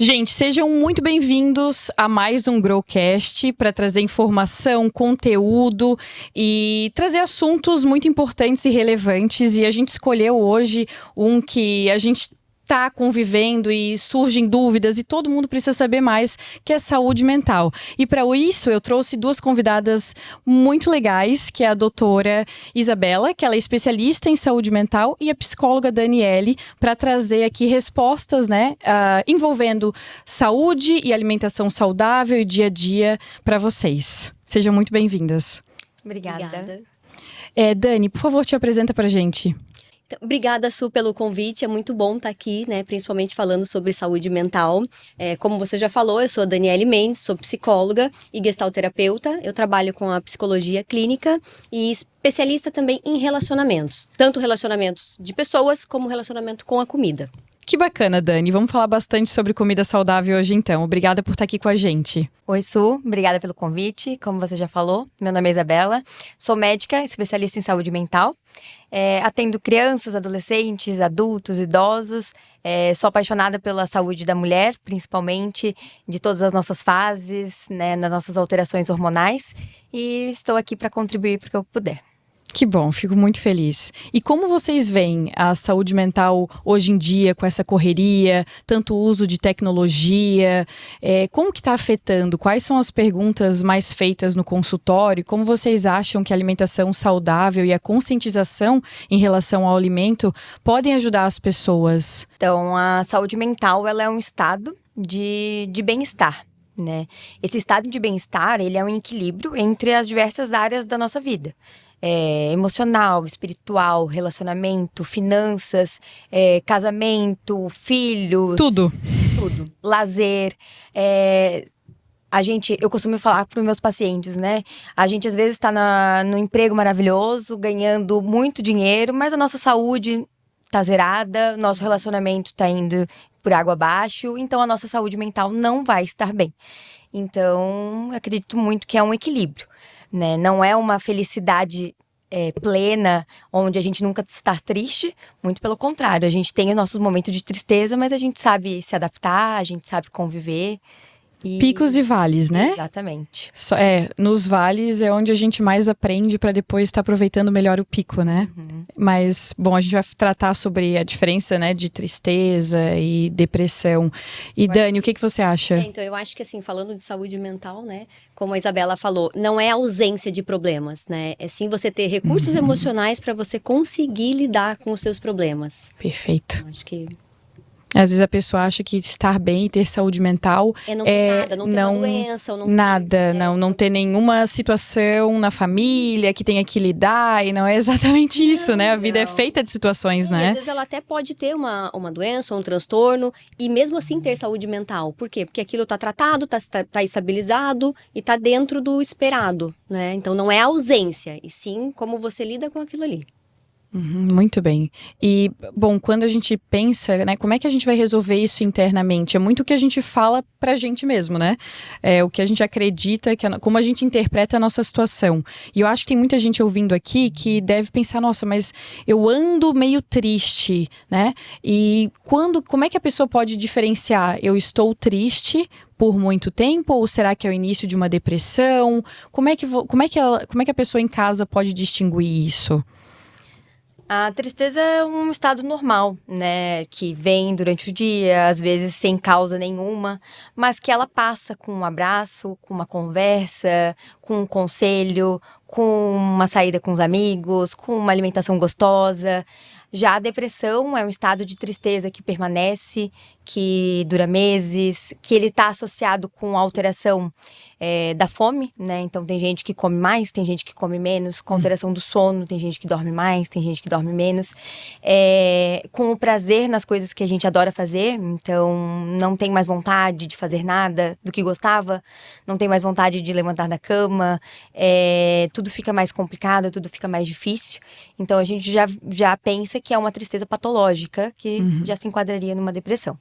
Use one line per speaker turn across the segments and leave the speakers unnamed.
Gente, sejam muito bem-vindos a mais um Growcast para trazer informação, conteúdo e trazer assuntos muito importantes e relevantes. E a gente escolheu hoje um que a gente está convivendo e surgem dúvidas e todo mundo precisa saber mais, que é saúde mental. E para isso eu trouxe duas convidadas muito legais, que é a doutora Isabela, que ela é especialista em saúde mental, e a psicóloga Daniele, para trazer aqui respostas, né, envolvendo saúde e alimentação saudável e dia a dia para vocês. Sejam muito bem-vindas.
Obrigada.
Dani, por favor, te apresenta para a gente.
Obrigada, Su, pelo convite. É muito bom estar aqui, né? Principalmente falando sobre saúde mental. Como você já falou, eu sou a Daniele Mendes, sou psicóloga e gestalterapeuta. Eu trabalho com a psicologia clínica e especialista também em relacionamentos. Tanto relacionamentos de pessoas como relacionamento com a comida.
Que bacana, Dani. Vamos falar bastante sobre comida saudável hoje, então. Obrigada por estar aqui com a gente.
Oi, Su. Obrigada pelo convite. Como você já falou, meu nome é Isabela. Sou médica, especialista em saúde mental. Atendo crianças, adolescentes, adultos, idosos. Sou apaixonada pela saúde da mulher, principalmente de todas as nossas fases, né, nas nossas alterações hormonais. E estou aqui para contribuir para o que eu puder.
Que bom, fico muito feliz. E como vocês veem a saúde mental hoje em dia, com essa correria, tanto uso de tecnologia, como que está afetando? Quais são as perguntas mais feitas no consultório? Como vocês acham que a alimentação saudável e a conscientização em relação ao alimento podem ajudar as pessoas?
Então, a saúde mental, ela é um estado de bem-estar, né? Esse estado de bem-estar, ele é um equilíbrio entre as diversas áreas da nossa vida. Emocional, espiritual, relacionamento, finanças, casamento, filhos.
Tudo.
Lazer. Eu costumo falar para os meus pacientes, né? A gente às vezes está no emprego maravilhoso, ganhando muito dinheiro, mas a nossa saúde está zerada, nosso relacionamento está indo por água abaixo, então a nossa saúde mental não vai estar bem. Então, eu acredito muito que é um equilíbrio, né? Não é uma felicidade plena, onde a gente nunca está triste, muito pelo contrário. A gente tem os nossos momentos de tristeza, mas a gente sabe se adaptar, a gente sabe conviver.
Picos e vales, né?
Exatamente.
Nos vales é onde a gente mais aprende para depois estar aproveitando melhor o pico, né?
Uhum.
Mas, bom, a gente vai tratar sobre a diferença, né, de tristeza e depressão. E Dani, o que você acha?
Então, eu acho que assim, falando de saúde mental, né, como a Isabela falou, não é ausência de problemas, né? É sim você ter recursos emocionais para você conseguir lidar com os seus problemas.
Perfeito.
Eu acho que
às vezes a pessoa acha que estar bem e ter saúde mental
não ter nada, não ter uma doença, ou
não ter nenhuma situação na família que tenha que lidar, e não é exatamente isso, né? A vida é feita de situações, né?
Às vezes ela até pode ter uma doença, um transtorno, e mesmo assim ter saúde mental. Por quê? Porque aquilo tá tratado, tá estabilizado e tá dentro do esperado, né? Então não é ausência, e sim como você lida com aquilo ali.
Muito bem. E, bom, quando a gente pensa, né, como é que a gente vai resolver isso internamente? É muito o que a gente fala pra gente mesmo, né? O que a gente acredita, como a gente interpreta a nossa situação. E eu acho que tem muita gente ouvindo aqui que deve pensar, nossa, mas eu ando meio triste, né? E como é que a pessoa pode diferenciar? Eu estou triste por muito tempo, ou será que é o início de uma depressão? Como é que a pessoa em casa pode distinguir isso?
A tristeza é um estado normal, né? Que vem durante o dia, às vezes sem causa nenhuma, mas que ela passa com um abraço, com uma conversa, com um conselho, com uma saída com os amigos, com uma alimentação gostosa. Já a depressão é um estado de tristeza que permanece, que dura meses, que ele está associado com a alteração da fome, né? Então tem gente que come mais, tem gente que come menos, com a alteração do sono, tem gente que dorme mais, tem gente que dorme menos. Com o prazer nas coisas que a gente adora fazer, então não tem mais vontade de fazer nada do que gostava, não tem mais vontade de levantar da cama, tudo fica mais complicado, tudo fica mais difícil. Então a gente já pensa que é uma tristeza patológica, que já se enquadraria numa depressão.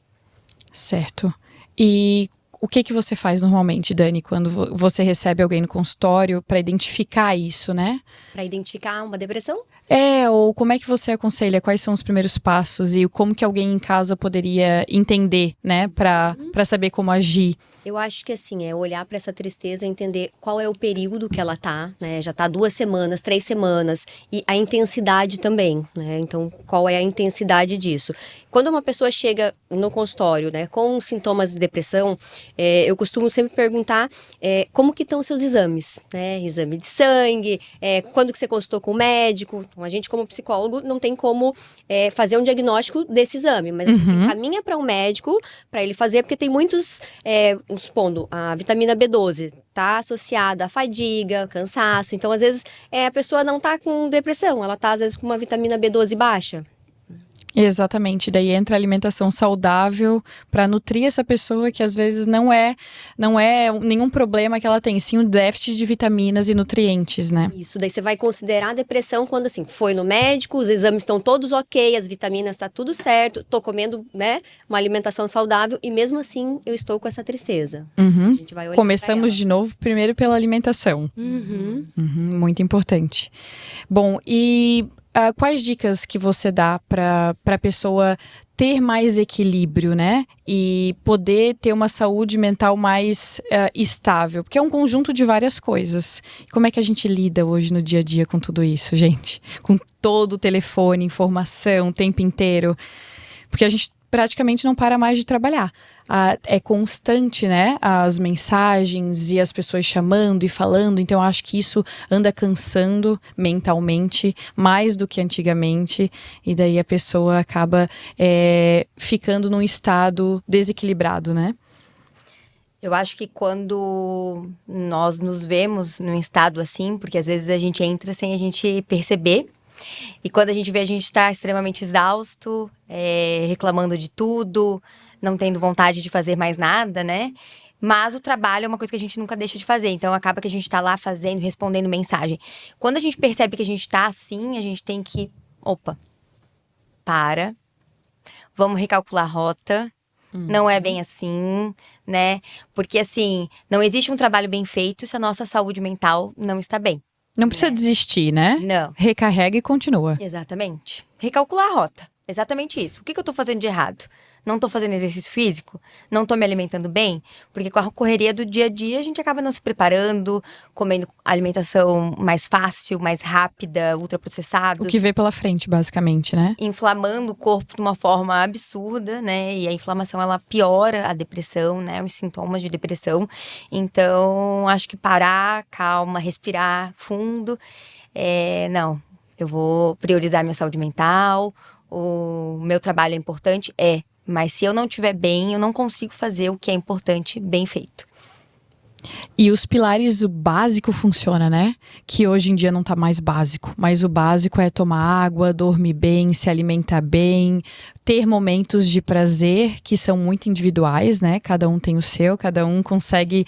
Certo. E O que você faz normalmente, Dani, quando você recebe alguém no consultório para identificar isso, né?
Para identificar uma depressão?
Ou como é que você aconselha? Quais são os primeiros passos e como que alguém em casa poderia entender, né, para saber como agir?
Eu acho que assim, é olhar para essa tristeza e entender qual é o período que ela tá, né? Já tá 2 semanas, 3 semanas, e a intensidade também, né? Então, qual é a intensidade disso? Quando uma pessoa chega no consultório, né, com sintomas de depressão, eu costumo sempre perguntar como que estão os seus exames, né? Exame de sangue, quando que você consultou com o médico. Então, a gente, como psicólogo, não tem como fazer um diagnóstico desse exame, mas a gente encaminha para um médico para ele fazer, porque tem muitos, supondo, a vitamina B12 tá associada à fadiga, cansaço. Então, às vezes, a pessoa não tá com depressão, ela tá, às vezes, com uma vitamina B12 baixa.
Exatamente, daí entra a alimentação saudável para nutrir essa pessoa que às vezes não é nenhum problema que ela tem, sim um déficit de vitaminas e nutrientes, né?
Isso, daí você vai considerar a depressão quando assim, foi no médico, os exames estão todos ok, as vitaminas tá tudo certo, tô comendo, né, uma alimentação saudável e mesmo assim eu estou com essa tristeza. A gente vai olhar
Começamos de novo primeiro pela alimentação. Muito importante. Bom, e quais dicas que você dá para a pessoa ter mais equilíbrio, né? E poder ter uma saúde mental mais estável? Porque é um conjunto de várias coisas. Como é que a gente lida hoje no dia a dia com tudo isso, gente? Com todo o telefone, informação, o tempo inteiro. Porque a gente praticamente não para mais de trabalhar. É constante, né? As mensagens e as pessoas chamando e falando. Então, eu acho que isso anda cansando mentalmente mais do que antigamente. E daí a pessoa acaba ficando num estado desequilibrado, né?
Eu acho que quando nós nos vemos num estado assim, porque às vezes a gente entra sem a gente perceber, e quando a gente vê, a gente está extremamente exausto, reclamando de tudo, não tendo vontade de fazer mais nada, né? Mas o trabalho é uma coisa que a gente nunca deixa de fazer. Então, acaba que a gente tá lá fazendo, respondendo mensagem. Quando a gente percebe que a gente tá assim, a gente tem que... Opa, vamos recalcular a rota. Não é bem assim, né? Porque, assim, não existe um trabalho bem feito se a nossa saúde mental não está bem.
Não precisa desistir, né?
Não.
Recarrega e continua.
Exatamente. Recalcular a rota. Exatamente isso. O que eu tô fazendo de errado? Não tô fazendo exercício físico? Não tô me alimentando bem? Porque com a correria do dia a dia, a gente acaba não se preparando, comendo alimentação mais fácil, mais rápida, ultraprocessada.
O que vê pela frente, basicamente, né?
Inflamando o corpo de uma forma absurda, né? E a inflamação, ela piora a depressão, né? Os sintomas de depressão. Então, acho que parar, calma, respirar fundo. Não, eu vou priorizar minha saúde mental, o meu trabalho é importante, mas se eu não estiver bem, eu não consigo fazer o que é importante bem feito.
E os pilares, o básico funciona, né? Que hoje em dia não tá mais básico. Mas o básico é tomar água, dormir bem, se alimentar bem, ter momentos de prazer que são muito individuais, né? Cada um tem o seu, cada um consegue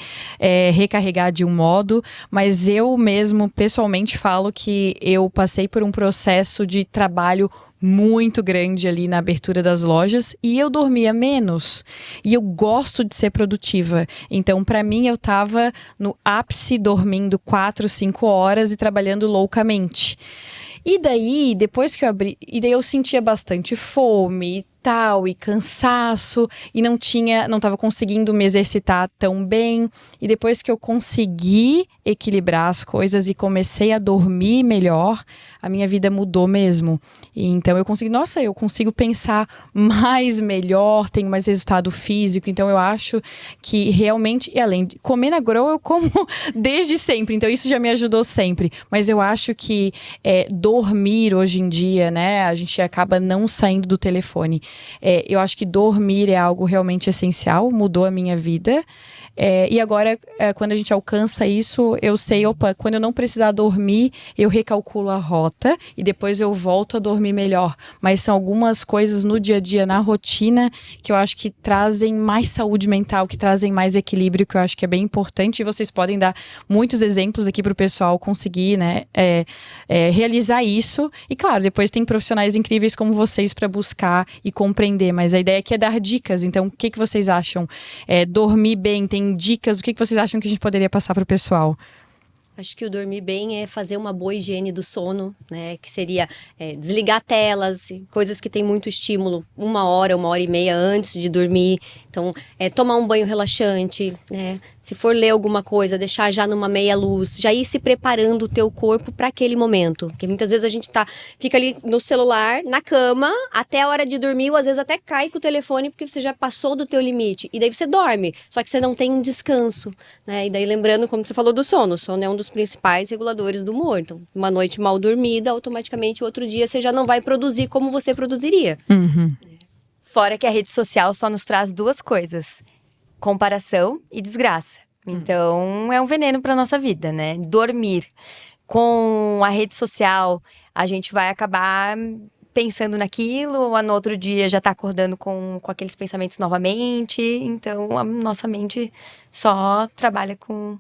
recarregar de um modo. Mas eu mesmo, pessoalmente, falo que eu passei por um processo de trabalho muito grande ali na abertura das lojas e eu dormia menos. E eu gosto de ser produtiva. Então, para mim, eu tava no ápice dormindo 4, 5 horas e trabalhando loucamente. E daí, depois que eu abri, e daí eu sentia bastante fome e tal, e cansaço, e não tava conseguindo me exercitar tão bem. E depois que eu consegui equilibrar as coisas e comecei a dormir melhor, a minha vida mudou mesmo. E então eu consigo pensar mais, melhor, tenho mais resultado físico. Então eu acho que realmente, e além de comer na Grow, eu como desde sempre. Então isso já me ajudou sempre. Mas eu acho que dormir hoje em dia, né, a gente acaba não saindo do telefone. Eu acho que dormir é algo realmente essencial, mudou a minha vida. E agora, quando a gente alcança isso, eu sei, quando eu não precisar dormir, eu recalculo a rota e depois eu volto a dormir melhor. Mas são algumas coisas no dia a dia, na rotina, que eu acho que trazem mais saúde mental, que trazem mais equilíbrio, que eu acho que é bem importante. E vocês podem dar muitos exemplos aqui para o pessoal conseguir, né, realizar isso. E claro, depois tem profissionais incríveis como vocês para buscar e compreender, mas a ideia aqui é dar dicas. Então, o que vocês acham? Dormir bem, tem dicas? O que vocês acham que a gente poderia passar para o pessoal?
Acho que o dormir bem é fazer uma boa higiene do sono, né? Que seria desligar telas, coisas que tem muito estímulo, 1 hora e meia antes de dormir. Então, tomar um banho relaxante, né? Se for ler alguma coisa, deixar já numa meia luz, já ir se preparando o teu corpo para aquele momento. Porque muitas vezes a gente fica ali no celular, na cama, até a hora de dormir, ou às vezes até cai com o telefone porque você já passou do teu limite. E daí você dorme, só que você não tem um descanso, né? E daí lembrando, como você falou do sono, o sono é um dos principais reguladores do humor. Então, uma noite mal dormida, automaticamente o outro dia você já não vai produzir como você produziria.
Uhum.
Fora que a rede social só nos traz 2 coisas: comparação e desgraça. Então, é um veneno para nossa vida, né? Dormir com a rede social, a gente vai acabar pensando naquilo, ou no outro dia já tá acordando com aqueles pensamentos novamente. Então, a nossa mente só trabalha com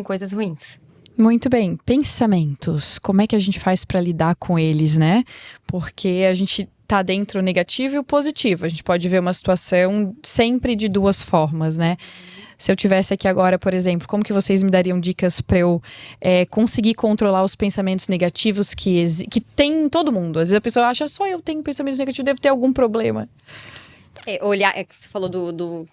coisas ruins.
Muito bem, pensamentos. Como é que a gente faz para lidar com eles, né? Porque a gente tá dentro o negativo e o positivo. A gente pode ver uma situação sempre de 2 formas, né? Se eu tivesse aqui agora, por exemplo, como que vocês me dariam dicas para eu conseguir controlar os pensamentos negativos que tem em todo mundo? Às vezes a pessoa acha, só eu tenho pensamentos negativos, devo ter algum problema.
Olhar, você falou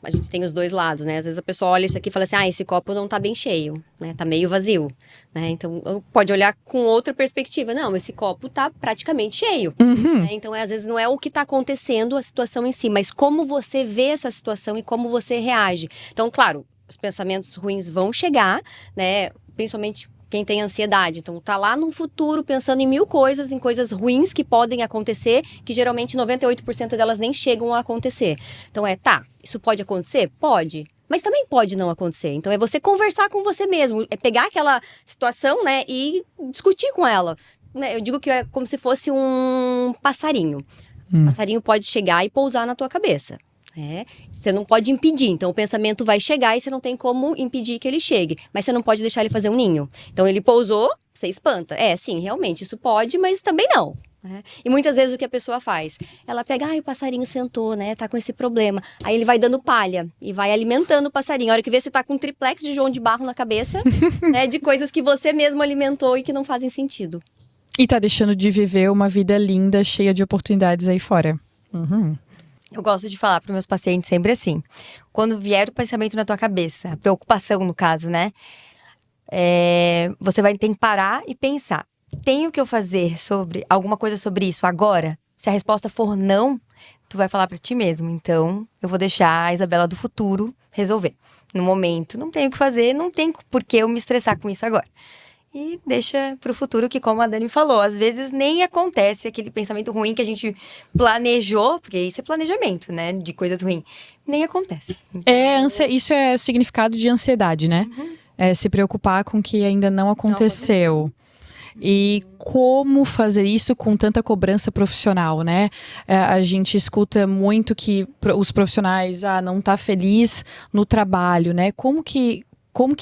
a gente tem os 2 lados, né? Às vezes a pessoa olha isso aqui e fala assim, esse copo não tá bem cheio, né? Tá meio vazio, né? Então, pode olhar com outra perspectiva. Não, esse copo tá praticamente cheio.
Uhum.
Né? Então, às vezes não é o que tá acontecendo, a situação em si, mas como você vê essa situação e como você reage. Então, claro, os pensamentos ruins vão chegar, né? Principalmente quem tem ansiedade. Então, tá lá no futuro pensando em 1000 coisas, em coisas ruins que podem acontecer, que geralmente 98% delas nem chegam a acontecer. Então, isso pode acontecer? Pode. Mas também pode não acontecer. Então, é você conversar com você mesmo. É pegar aquela situação, né, e discutir com ela. Né? Eu digo que é como se fosse um passarinho. O passarinho pode chegar e pousar na tua cabeça. Você não pode impedir, então o pensamento vai chegar e você não tem como impedir que ele chegue, mas você não pode deixar ele fazer um ninho. Então ele pousou, você espanta. Sim, realmente, isso pode, mas também não. E muitas vezes o que a pessoa faz? Ela pega, o passarinho sentou, né, tá com esse problema. Aí ele vai dando palha e vai alimentando o passarinho. A hora que vê, você tá com um triplex de João de Barro na cabeça, né, de coisas que você mesmo alimentou e que não fazem sentido.
E tá deixando de viver uma vida linda, cheia de oportunidades aí fora. Uhum.
Eu gosto de falar para meus pacientes sempre assim: quando vier o pensamento na tua cabeça, a preocupação no caso, né? Você vai ter que parar e pensar: tenho que eu fazer alguma coisa sobre isso agora? Se a resposta for não, tu vai falar para ti mesmo: então eu vou deixar a Isabela do futuro resolver. No momento, não tenho o que fazer, não tem por que eu me estressar com isso agora. E deixa pro futuro, que como a Dani falou, às vezes nem acontece aquele pensamento ruim que a gente planejou, porque isso é planejamento, né, de coisas ruins, nem acontece.
Isso é o significado de ansiedade, né? Uhum. Se preocupar com o que ainda não aconteceu. E como fazer isso com tanta cobrança profissional, né? A gente escuta muito que os profissionais, não tá feliz no trabalho, né? Como que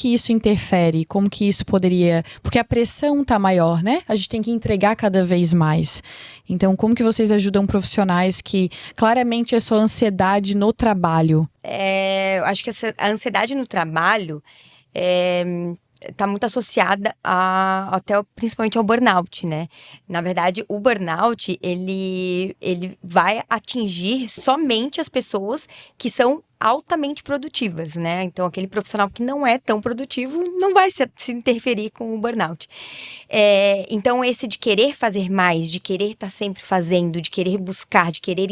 isso interfere? Como que isso poderia... Porque a pressão tá maior, né? A gente tem que entregar cada vez mais. Então, como que vocês ajudam profissionais que claramente é só ansiedade no trabalho?
Eu acho que a ansiedade no trabalho está muito associada principalmente ao burnout, né? Na verdade, o burnout, ele vai atingir somente as pessoas que são altamente produtivas, né? Então, aquele profissional que não é tão produtivo não vai se interferir com o burnout. Então, esse de querer fazer mais, de querer estar sempre fazendo, de querer buscar, de querer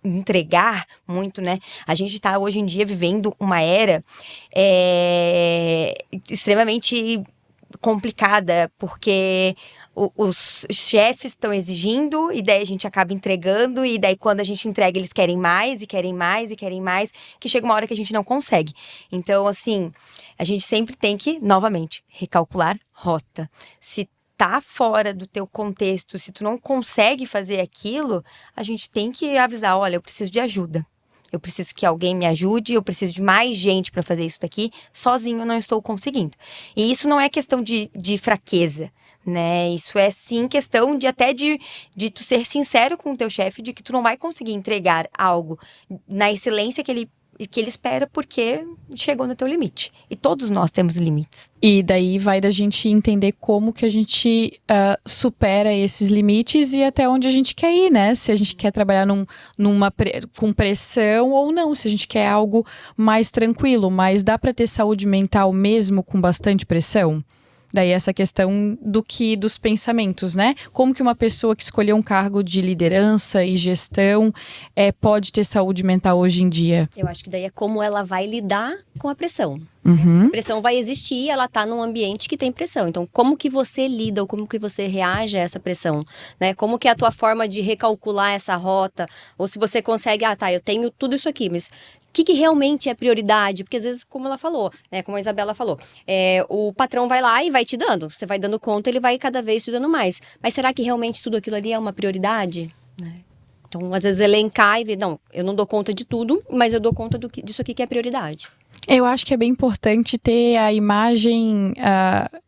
entregar muito, né? A gente está hoje em dia vivendo uma era extremamente complicada, porque os chefes estão exigindo, e daí a gente acaba entregando, e daí quando a gente entrega eles querem mais, e querem mais, e querem mais, que chega uma hora que a gente não consegue. Então, assim, a gente sempre tem que, novamente, recalcular rota. Se tá fora do teu contexto, se tu não consegue fazer aquilo, a gente tem que avisar: olha, eu preciso de ajuda. Eu preciso que alguém me ajude, eu preciso de mais gente para fazer isso daqui. Sozinho eu não estou conseguindo. E isso não é questão de fraqueza, né? Isso é sim questão de até de tu ser sincero com o teu chefe de que tu não vai conseguir entregar algo na excelência que ele espera porque chegou no teu limite. E todos nós temos limites.
E daí vai da gente entender como que a gente supera esses limites e até onde a gente quer ir, né? Se a gente quer trabalhar com pressão ou não, se a gente quer algo mais tranquilo, mas dá para ter saúde mental mesmo com bastante pressão? Daí essa questão dos pensamentos, né? Como que uma pessoa que escolheu um cargo de liderança e gestão pode ter saúde mental hoje em dia?
Eu acho que daí é como ela vai lidar com a pressão.
Uhum.
A pressão vai existir, ela tá num ambiente que tem pressão. Então, como que você lida ou como que você reage a essa pressão, né? Como que é a tua forma de recalcular essa rota? Ou se você consegue, eu tenho tudo isso aqui, mas o que realmente é prioridade? Porque às vezes, como ela falou, né, como a Isabela falou, o patrão vai lá e vai te dando. Você vai dando conta, ele vai cada vez te dando mais. Mas será que realmente tudo aquilo ali é uma prioridade? Né? Então, às vezes, elencar e ver, não, eu não dou conta de tudo, mas eu dou conta disso aqui que é prioridade.
Eu acho que é bem importante ter a imagem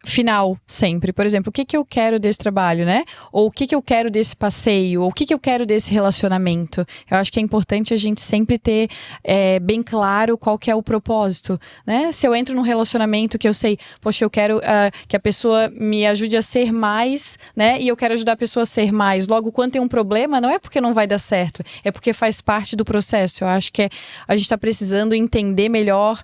final sempre. Por exemplo, o que eu quero desse trabalho, né? Ou o que eu quero desse passeio? Ou o que eu quero desse relacionamento? Eu acho que é importante a gente sempre ter bem claro qual que é o propósito, né? Se eu entro num relacionamento que eu sei, poxa, eu quero que a pessoa me ajude a ser mais, né? E eu quero ajudar a pessoa a ser mais. Logo, quando tem um problema, não é porque não vai dar certo, é porque faz parte do processo. Eu acho que a gente está precisando entender melhor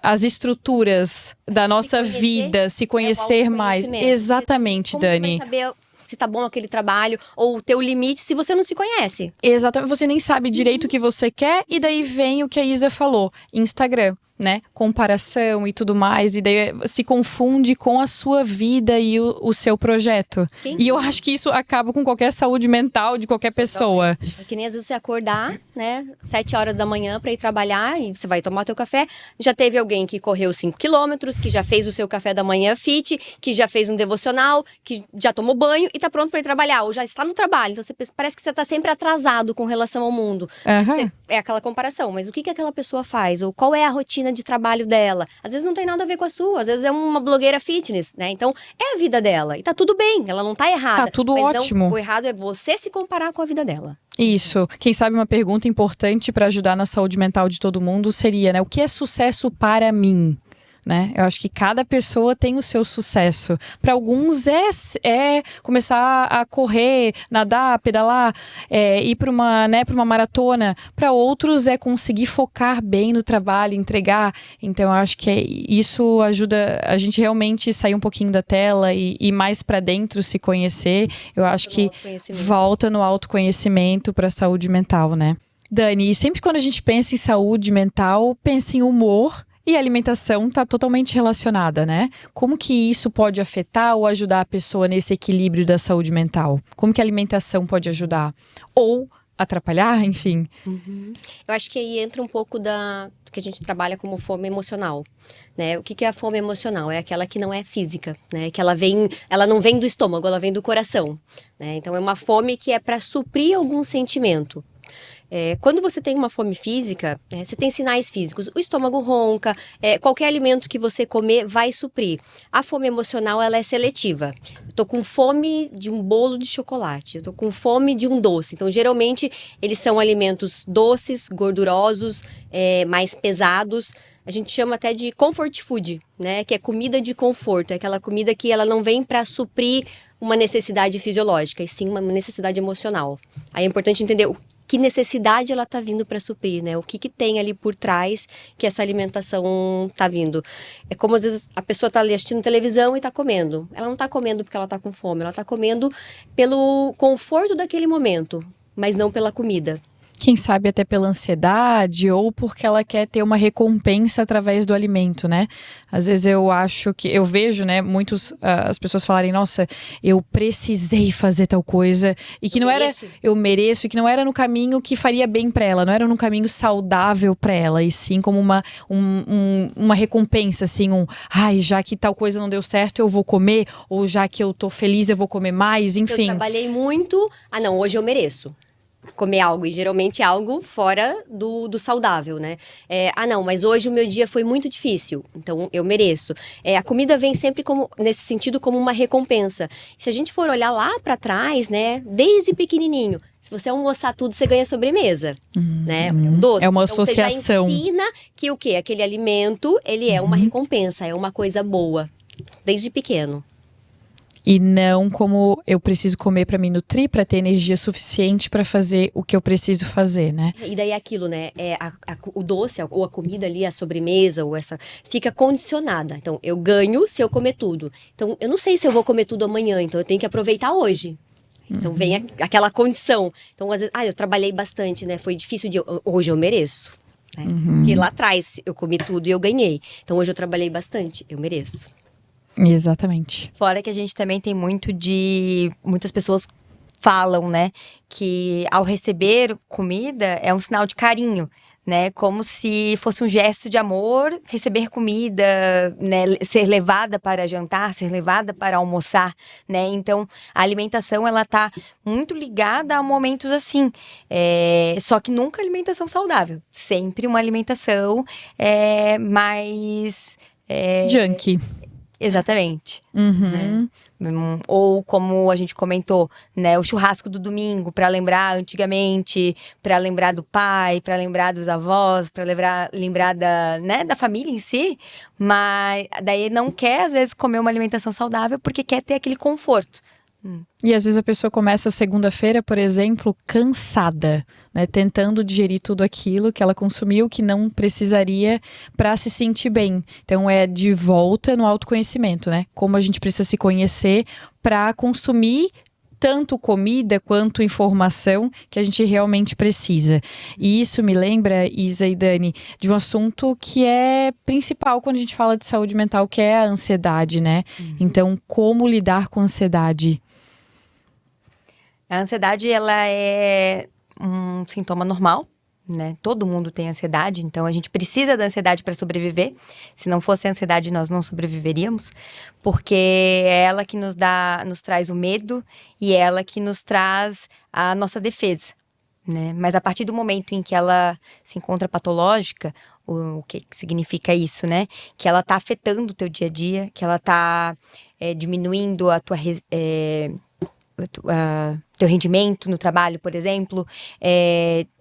as estruturas da nossa vida, se conhecer mais. Exatamente,
como
Dani.
Você vai saber se tá bom aquele trabalho ou o teu limite se você não se conhece.
Exatamente, você nem sabe direito o que você quer e daí vem o que a Isa falou, Instagram, né? Comparação e tudo mais, e daí se confunde com a sua vida e o seu projeto. E eu acho que isso acaba com qualquer saúde mental de qualquer pessoa.
É que nem às vezes você acordar, né, 7 horas da manhã pra ir trabalhar e você vai tomar teu café. Já teve alguém que correu 5 quilômetros, que já fez o seu café da manhã fit, que já fez um devocional, que já tomou banho e tá pronto pra ir trabalhar, ou já está no trabalho. Então parece que você tá sempre atrasado com relação ao mundo.
Uhum.
É aquela comparação, mas o que aquela pessoa faz? Ou qual é a rotina de trabalho dela? Às vezes não tem nada a ver com a sua, às vezes é uma blogueira fitness, né? Então é a vida dela e tá tudo bem, ela não tá errada.
Tá tudo
mas
ótimo.
O errado é você se comparar com a vida dela.
Isso. Quem sabe uma pergunta importante para ajudar na saúde mental de todo mundo seria, né? O que é sucesso para mim? Né? Eu acho que cada pessoa tem o seu sucesso. Para alguns é começar a correr, nadar, pedalar, ir para uma maratona. Para outros é conseguir focar bem no trabalho, entregar. Então eu acho que isso ajuda a gente realmente sair um pouquinho da tela e mais para dentro se conhecer. Eu acho que volta no autoconhecimento para a saúde mental, né? Dani, sempre quando a gente pensa em saúde mental, pensa em humor. E a alimentação está totalmente relacionada, né? Como que isso pode afetar ou ajudar a pessoa nesse equilíbrio da saúde mental? Como que a alimentação pode ajudar? Ou atrapalhar, enfim?
Uhum. Eu acho que aí entra um pouco do que a gente trabalha como fome emocional, né? O que é a fome emocional? É aquela que não é física, né? Que ela não vem do estômago, ela vem do coração, né? Então é uma fome que é para suprir algum sentimento. Quando você tem uma fome física, você tem sinais físicos. O estômago ronca, qualquer alimento que você comer vai suprir. A fome emocional, ela é seletiva. Eu tô com fome de um bolo de chocolate, eu tô com fome de um doce. Então, geralmente, eles são alimentos doces, gordurosos, mais pesados. A gente chama até de comfort food, né? Que é comida de conforto. É aquela comida que ela não vem para suprir uma necessidade fisiológica, e sim uma necessidade emocional. Aí é importante entender que necessidade ela tá vindo para suprir, né? O que tem ali por trás que essa alimentação tá vindo. É como às vezes a pessoa tá ali assistindo televisão e tá comendo. Ela não tá comendo porque ela tá com fome, ela tá comendo pelo conforto daquele momento, mas não pela comida.
Quem sabe até pela ansiedade ou porque ela quer ter uma recompensa através do alimento, né? Às vezes eu vejo, né, as pessoas falarem, nossa, eu precisei fazer tal coisa e que eu mereço, e que não era no caminho que faria bem para ela, não era no caminho saudável para ela, e sim como uma recompensa, assim, já que tal coisa não deu certo, eu vou comer, ou já que eu tô feliz, eu vou comer mais, enfim.
Eu trabalhei muito, não, hoje eu mereço. comer algo, e geralmente é algo fora do saudável, né? Não, mas hoje o meu dia foi muito difícil, então eu mereço. A comida vem sempre nesse sentido como uma recompensa. Se a gente for olhar lá pra trás, né, desde pequenininho, se você almoçar tudo, você ganha sobremesa, né? Doce.
É uma
então,
associação.
Você já ensina que o quê? Aquele alimento, ele é uma recompensa, é uma coisa boa, desde pequeno.
E não como eu preciso comer para me nutrir, para ter energia suficiente para fazer o que eu preciso fazer, né?
E daí aquilo, né? O doce ou a comida ali, a sobremesa, ou fica condicionada. Então, eu ganho se eu comer tudo. Então, eu não sei se eu vou comer tudo amanhã, então eu tenho que aproveitar hoje. Então, vem aquela condição. Então, às vezes, eu trabalhei bastante, né? Foi difícil hoje eu mereço. Né? Porque lá atrás eu comi tudo e eu ganhei. Então, hoje eu trabalhei bastante, eu mereço.
Exatamente.
Fora que a gente também tem muitas pessoas falam, né, que ao receber comida é um sinal de carinho, né, como se fosse um gesto de amor receber comida, né, ser levada para jantar, ser levada para almoçar, né, então a alimentação ela tá muito ligada a momentos assim, só que nunca alimentação saudável, sempre uma alimentação mais
Junkie.
Exatamente.
Uhum.
Né? Ou como a gente comentou, né, o churrasco do domingo para lembrar antigamente, para lembrar do pai, para lembrar dos avós, para lembrar da família em si, mas daí não quer às vezes comer uma alimentação saudável porque quer ter aquele conforto.
E às vezes a pessoa começa a segunda-feira, por exemplo, cansada, né? Tentando digerir tudo aquilo que ela consumiu, que não precisaria para se sentir bem. Então é de volta no autoconhecimento, né? Como a gente precisa se conhecer para consumir tanto comida quanto informação que a gente realmente precisa. E isso me lembra, Isa e Dani, de um assunto que é principal quando a gente fala de saúde mental, que é a ansiedade, né? Então, como lidar com a ansiedade?
A ansiedade, ela é um sintoma normal, né? Todo mundo tem ansiedade, então a gente precisa da ansiedade para sobreviver. Se não fosse a ansiedade, nós não sobreviveríamos, porque é ela que nos traz o medo e é ela que nos traz a nossa defesa, né? Mas a partir do momento em que ela se encontra patológica, o que significa isso, né? Que ela está afetando o teu dia a dia, que ela está diminuindo a tua teu rendimento no trabalho, por exemplo,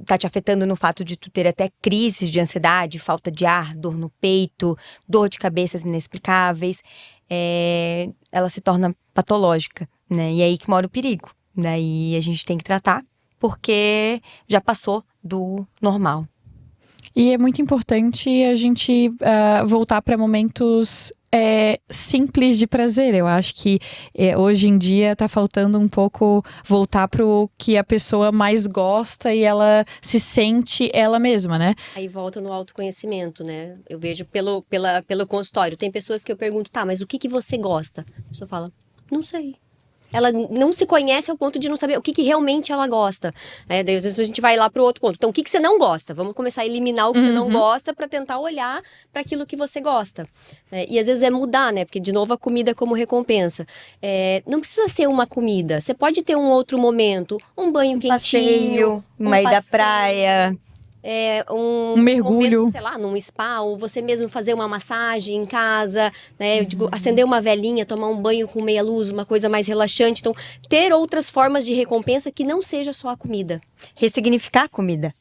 tá te afetando no fato de tu ter até crises de ansiedade, falta de ar, dor no peito, dor de cabeças inexplicáveis, ela se torna patológica, né? E é aí que mora o perigo, né? E a gente tem que tratar, porque já passou do normal.
E é muito importante a gente voltar para momentos simples de prazer. Eu acho que hoje em dia está faltando um pouco voltar para o que a pessoa mais gosta e ela se sente ela mesma, né?
Aí volta no autoconhecimento, né? Eu vejo pelo consultório. Tem pessoas que eu pergunto, tá, mas o que você gosta? A pessoa fala, não sei. Ela não se conhece ao ponto de não saber o que realmente ela gosta. Daí, às vezes, a gente vai lá para o outro ponto. Então, o que você não gosta? Vamos começar a eliminar o que você não gosta para tentar olhar para aquilo que você gosta. E, às vezes, é mudar, né? Porque, de novo, a comida é como recompensa. Não precisa ser uma comida. Você pode ter um outro momento. Um banho quentinho.
Passeio, uma ida à praia.
Um mergulho,
momento, sei lá, num spa, ou você mesmo fazer uma massagem em casa, né? Eu digo, acender uma velinha, tomar um banho com meia luz, uma coisa mais relaxante. Então, ter outras formas de recompensa que não seja só a comida.
Ressignificar a comida.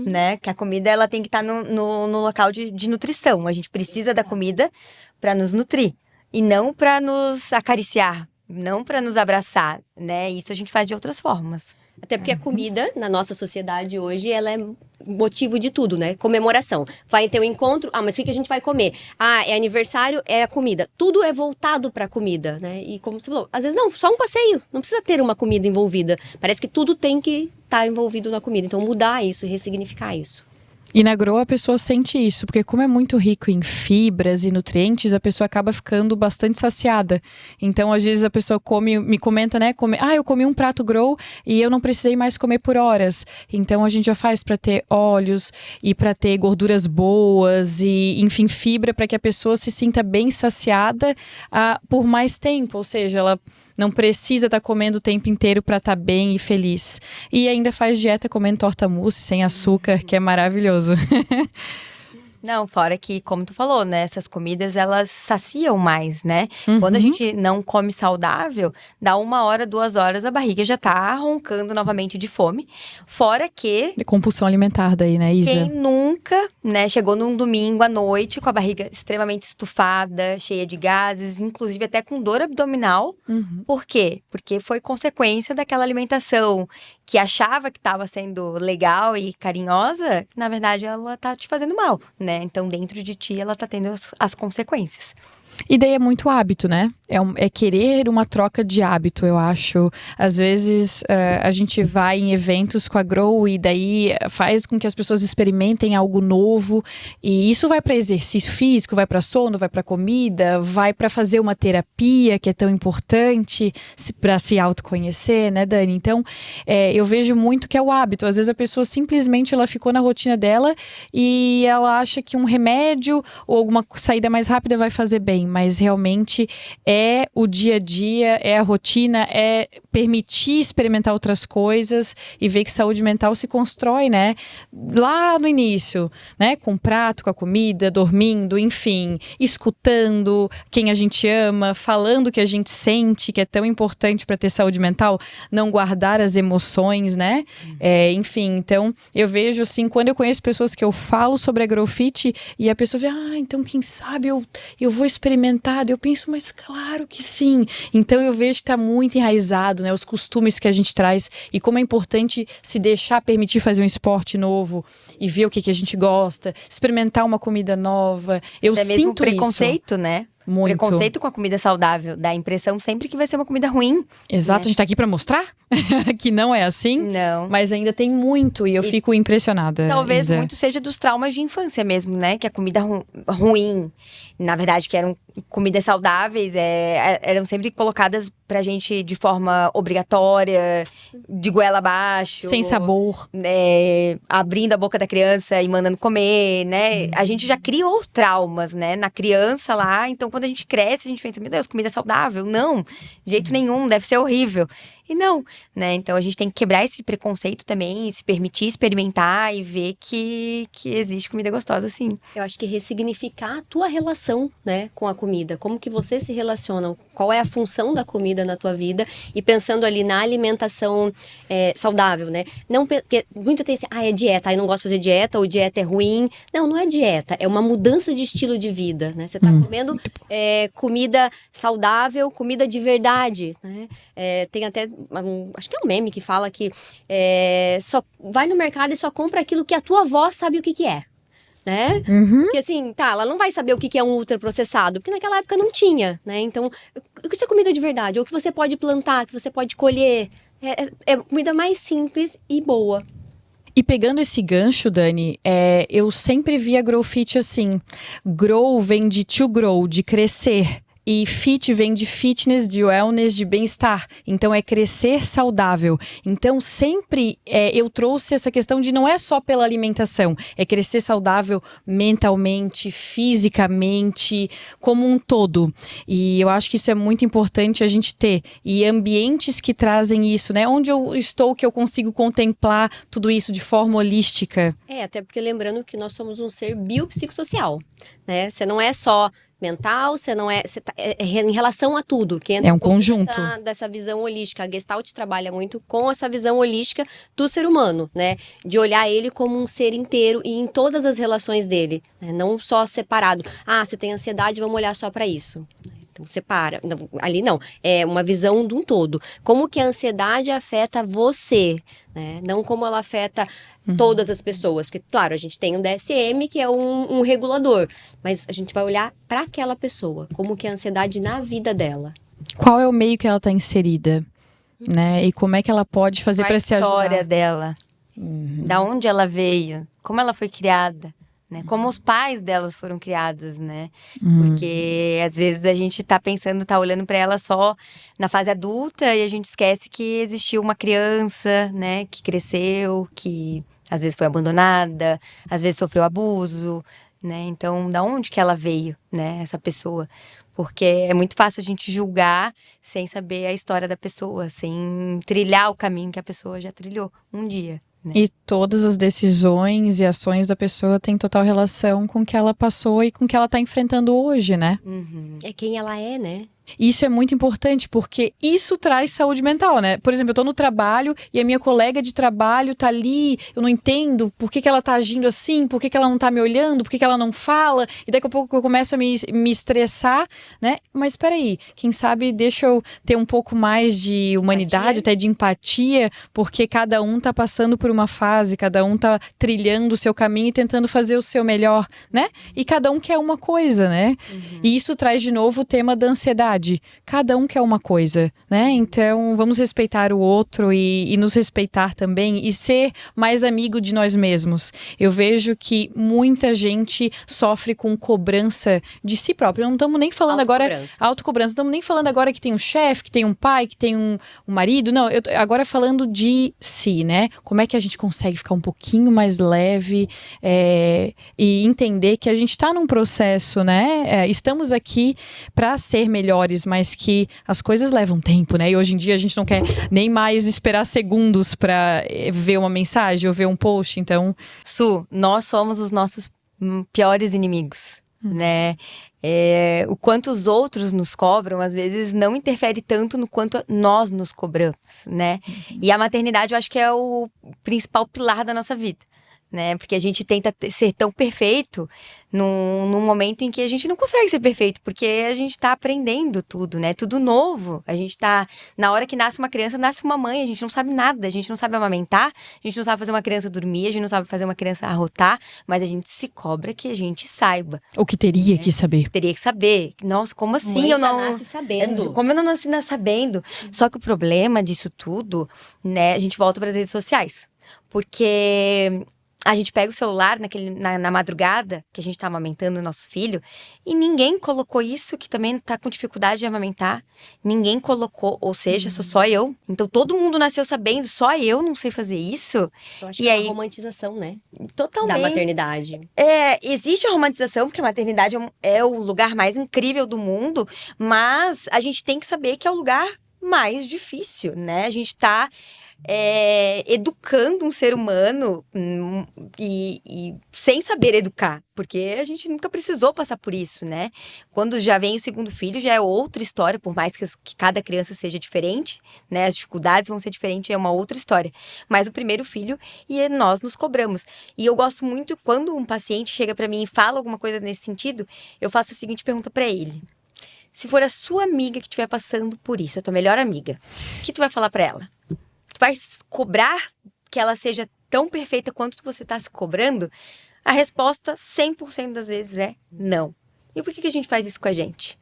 Né? Que a comida ela tem que estar no local de nutrição. A gente precisa da comida para nos nutrir e não para nos acariciar, não para nos abraçar, né? Isso a gente faz de outras formas.
Até porque a comida, na nossa sociedade hoje, ela é motivo de tudo, né? Comemoração. Vai ter um encontro, mas o que a gente vai comer? É aniversário, é a comida. Tudo é voltado pra comida, né? E como você falou, às vezes não, só um passeio. Não precisa ter uma comida envolvida. Parece que tudo tem que estar envolvido na comida. Então, mudar isso e ressignificar isso.
E na Grow a pessoa sente isso, porque como é muito rico em fibras e nutrientes, a pessoa acaba ficando bastante saciada. Então, às vezes a pessoa me comenta, né? Eu comi um prato Grow e eu não precisei mais comer por horas. Então, a gente já faz para ter óleos e para ter gorduras boas e, enfim, fibra para que a pessoa se sinta bem saciada por mais tempo. Ou seja, ela não precisa estar comendo o tempo inteiro para estar bem e feliz. E ainda faz dieta comendo torta mousse sem açúcar, que é maravilhoso.
Não, fora que, como tu falou, né? Essas comidas, elas saciam mais, né?
Uhum.
Quando a gente não come saudável, dá 1 hora, 2 horas, a barriga já tá roncando novamente de fome. Fora que
Compulsão alimentar daí, né, Isa?
quem nunca, né, chegou num domingo à noite com a barriga extremamente estufada, cheia de gases, inclusive até com dor abdominal.
Uhum.
Por quê? Porque foi consequência daquela alimentação que achava que estava sendo legal e carinhosa, que na verdade ela tá te fazendo mal, né? Então dentro de ti ela tá tendo as consequências.
E daí é muito hábito, né? É querer uma troca de hábito, eu acho. Às vezes a gente vai em eventos com a Grow e daí faz com que as pessoas experimentem algo novo. E isso vai para exercício físico, vai para sono, vai para comida, vai para fazer uma terapia que é tão importante para se autoconhecer, né, Dani? Então, eu vejo muito que é o hábito. Às vezes a pessoa simplesmente ela ficou na rotina dela e ela acha que um remédio ou alguma saída mais rápida vai fazer bem. Mas realmente é o dia a dia, é a rotina, é permitir experimentar outras coisas e ver que saúde mental se constrói, né? Lá no início, né? Com o prato, com a comida, dormindo, enfim, escutando quem a gente ama, falando o que a gente sente, que é tão importante para ter saúde mental, não guardar as emoções, né? Enfim, então eu vejo assim, quando eu conheço pessoas que eu falo sobre a Growfit e a pessoa vê, então quem sabe eu vou experimentar, eu penso, mas claro que sim. Então eu vejo que está muito enraizado, né, os costumes que a gente traz e como é importante se deixar permitir fazer um esporte novo e ver o que a gente gosta, experimentar uma comida nova. Eu
Até mesmo
sinto
preconceito,
isso.
né?
Muito.
Preconceito com a comida saudável, dá a impressão sempre que vai ser uma comida ruim.
Exato,
né?
a gente tá aqui pra mostrar que não é assim,
Não.
mas ainda tem muito e eu fico impressionada.
Talvez
Isa.
muito seja dos traumas de infância mesmo, né? Que a comida ruim, na verdade, que eram comidas saudáveis, eram sempre colocadas pra gente de forma obrigatória, de goela abaixo.
Sem sabor.
Abrindo a boca da criança e mandando comer, né? A gente já criou traumas, né? Na criança lá, então quando a gente cresce, a gente pensa, meu Deus, comida saudável? Não, de jeito nenhum, deve ser horrível. E não, né? Então a gente tem que quebrar esse preconceito também, se permitir experimentar e ver que existe comida gostosa, sim.
Eu acho que ressignificar a tua relação, né, com a comida. Como que você se relaciona, qual é a função da comida na tua vida e pensando ali na alimentação saudável, né? Não, porque muito tem assim, é dieta, eu não gosto de fazer dieta, ou dieta é ruim. Não, não é dieta, é uma mudança de estilo de vida, né? Você tá comendo comida saudável, comida de verdade, né? Tem até, acho que é um meme que fala que só vai no mercado e só compra aquilo que a tua avó sabe o que é. Né? Porque assim, ela não vai saber o que é um ultraprocessado, porque naquela época não tinha, né? Então, o que é comida de verdade? Ou o que você pode plantar, que você pode colher. É comida mais simples e boa.
E pegando esse gancho, Dani, eu sempre vi a Growfit assim. Grow vem de to grow, de crescer. E fit vem de fitness, de wellness, de bem-estar. Então, é crescer saudável. Então, sempre eu trouxe essa questão de não é só pela alimentação. É crescer saudável mentalmente, fisicamente, como um todo. E eu acho que isso é muito importante a gente ter. E ambientes que trazem isso, né? Onde eu estou que eu consigo contemplar tudo isso de forma holística.
Até porque lembrando que nós somos um ser biopsicossocial, né? Você não é só mental, você não é em relação a tudo, que entra
um conjunto
dessa visão holística. A Gestalt trabalha muito com essa visão holística do ser humano, né? De olhar ele como um ser inteiro e em todas as relações dele, né? Não só separado. Você tem ansiedade, vamos olhar só para isso. Então, separa. Não, ali não. É uma visão de um todo. Como que a ansiedade afeta você, né? Não como ela afeta todas as pessoas. Porque, claro, a gente tem um DSM, que é um regulador. Mas a gente vai olhar para aquela pessoa. Como que é a ansiedade na vida dela.
Qual é o meio que ela está inserida, né? E como é que ela pode fazer para se ajudar.
A história dela. Da onde ela veio. Como ela foi criada. Né? Como os pais delas foram criados, né? Porque às vezes a gente tá pensando, tá olhando para ela só na fase adulta e a gente esquece que existiu uma criança, né? Que cresceu, que às vezes foi abandonada, às vezes sofreu abuso, né? Então, da onde que ela veio, né, essa pessoa? Porque é muito fácil a gente julgar sem saber a história da pessoa, sem trilhar o caminho que a pessoa já trilhou um dia, né?
E todas as decisões e ações da pessoa têm total relação com o que ela passou e com o que ela está enfrentando hoje, né?
É quem ela é, né?
Isso é muito importante, porque isso traz saúde mental, né? Por exemplo, eu tô no trabalho e a minha colega de trabalho tá ali, eu não entendo por que ela tá agindo assim, por que ela não tá me olhando, por que ela não fala, e daqui a pouco eu começo a me estressar, né? Mas peraí, quem sabe deixa eu ter um pouco mais de humanidade, até de empatia, porque cada um tá passando por uma fase, cada um tá trilhando o seu caminho e tentando fazer o seu melhor, né? E cada um quer uma coisa, né? E isso traz de novo o tema da ansiedade. Cada um quer uma coisa, né? Então, vamos respeitar o outro e nos respeitar também e ser mais amigo de nós mesmos. Eu vejo que muita gente sofre com cobrança de si próprio. Não estamos nem falando agora... Autocobrança. Não estamos nem falando agora que tem um chefe, que tem um pai, que tem um marido. Não, eu agora falando de si, né? Como é que a gente consegue ficar um pouquinho mais leve e entender que a gente está num processo, né? Estamos aqui para ser melhores, mas que as coisas levam tempo, né? E hoje em dia a gente não quer nem mais esperar segundos para ver uma mensagem ou ver um post, então...
Su, nós somos os nossos piores inimigos, né? O quanto os outros nos cobram, às vezes, não interfere tanto no quanto nós nos cobramos, né? E a maternidade, eu acho que é o principal pilar da nossa vida, né? Porque a gente tenta ser tão perfeito num momento em que a gente não consegue ser perfeito, porque a gente tá aprendendo tudo, né? Tudo novo. A gente tá... Na hora que nasce uma criança, nasce uma mãe, a gente não sabe nada, a gente não sabe amamentar, a gente não sabe fazer uma criança dormir, a gente não sabe fazer uma criança arrotar, mas a gente se cobra que a gente saiba.
O que teria que saber.
Teria que saber. Nossa, como assim
Mãe
eu
já
não...
nasce sabendo.
Como eu não nasci sabendo? Só que o problema disso tudo, né? A gente volta para as redes sociais. Porque... a gente pega o celular na madrugada, que a gente tá amamentando o nosso filho, e ninguém colocou isso, que também tá com dificuldade de amamentar. Ninguém colocou, ou seja, sou só eu. Então todo mundo nasceu sabendo, só eu não sei fazer isso.
Eu acho que é uma romantização, né?
Totalmente.
Da maternidade.
Existe a romantização, porque a maternidade é o lugar mais incrível do mundo, mas a gente tem que saber que é o lugar mais difícil, né? A gente tá... educando um ser humano e sem saber educar, porque a gente nunca precisou passar por isso, né? Quando já vem o segundo filho, já é outra história, por mais que cada criança seja diferente, né? As dificuldades vão ser diferentes, é uma outra história. Mas o primeiro filho, e nós nos cobramos. E eu gosto muito quando um paciente chega pra mim e fala alguma coisa nesse sentido, eu faço a seguinte pergunta pra ele: se for a sua amiga que estiver passando por isso, a tua melhor amiga, o que tu vai falar pra ela? Tu vai cobrar que ela seja tão perfeita quanto você está se cobrando? A resposta, 100% das vezes, é não. E por que a gente faz isso com a gente?